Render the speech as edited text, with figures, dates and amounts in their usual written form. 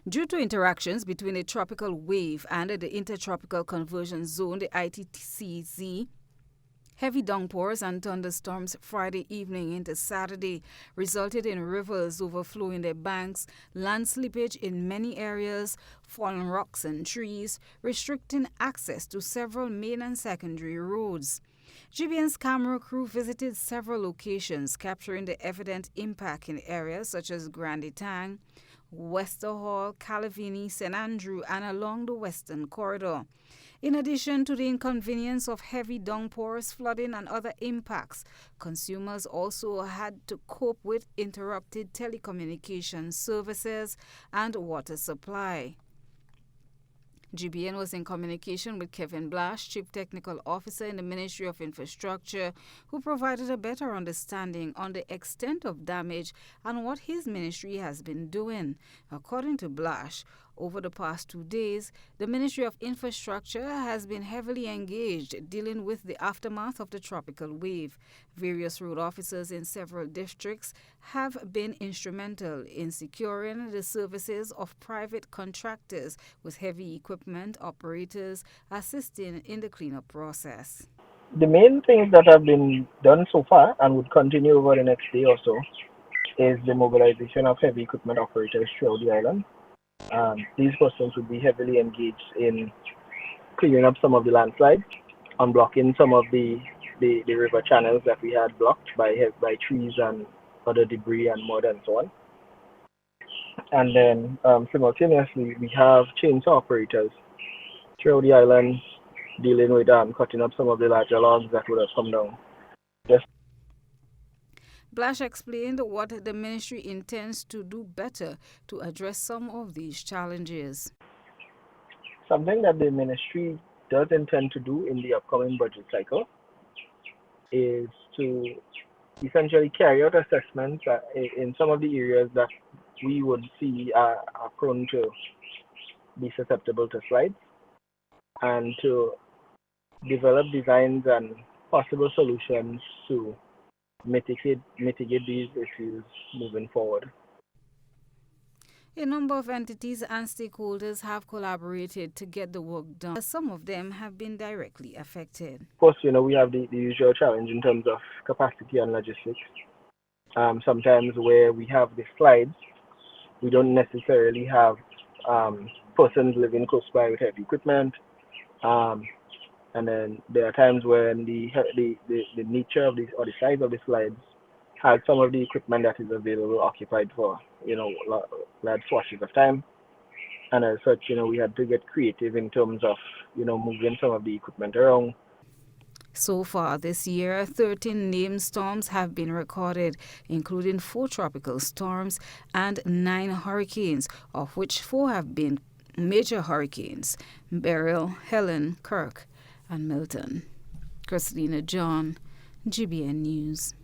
Due to interactions between a tropical wave and the intertropical conversion zone, the ITCZ, heavy downpours and thunderstorms Friday evening into Saturday resulted in rivers overflowing their banks, land slippage in many areas, fallen rocks and trees, restricting access to several main and secondary roads. GBN's camera crew visited several locations, capturing the evident impact in areas such as Grande Tang, Wester Hall, Calavini, St. Andrew, and along the Western Corridor. In addition to the inconvenience of heavy downpours, flooding, and other impacts, consumers also had to cope with interrupted telecommunications services and water supply. GBN was in communication with Kevin Blash, Chief Technical Officer in the Ministry of Infrastructure, who provided a better understanding on the extent of damage and what his ministry has been doing. According to Blash, over the past 2 days, the Ministry of Infrastructure has been heavily engaged dealing with the aftermath of the tropical wave. Various road officers in several districts have been instrumental in securing the services of private contractors with heavy equipment operators assisting in the cleanup process. The main things that have been done so far and would continue over the next day or so is the mobilization of heavy equipment operators throughout the island. These persons would be heavily engaged in cleaning up some of the landslides, unblocking some of the river channels that we had blocked by trees and other debris and mud and so on. And then simultaneously, we have chainsaw operators throughout the island dealing with cutting up some of the larger logs that would have come down. Blash explained what the ministry intends to do better to address some of these challenges. Something that the ministry does intend to do in the upcoming budget cycle is to essentially carry out assessments in some of the areas that we would see are prone to be susceptible to slides, and to develop designs and possible solutions to mitigate these issues moving forward. A number of entities and stakeholders have collaborated to get the work done. Some of them have been directly affected. Of course, we have the usual challenge in terms of capacity and logistics. Sometimes where we have the slides, we don't necessarily have persons living close by with heavy equipment. And then there are times when the nature of the size of the slides has some of the equipment that is available occupied for large swatches of time. And as such, we had to get creative in terms of moving some of the equipment around. So far this year, 13 named storms have been recorded, including 4 tropical storms and 9 hurricanes, of which 4 have been major hurricanes: Beryl, Helen, Kirk, and Milton. Christina John, GBN News.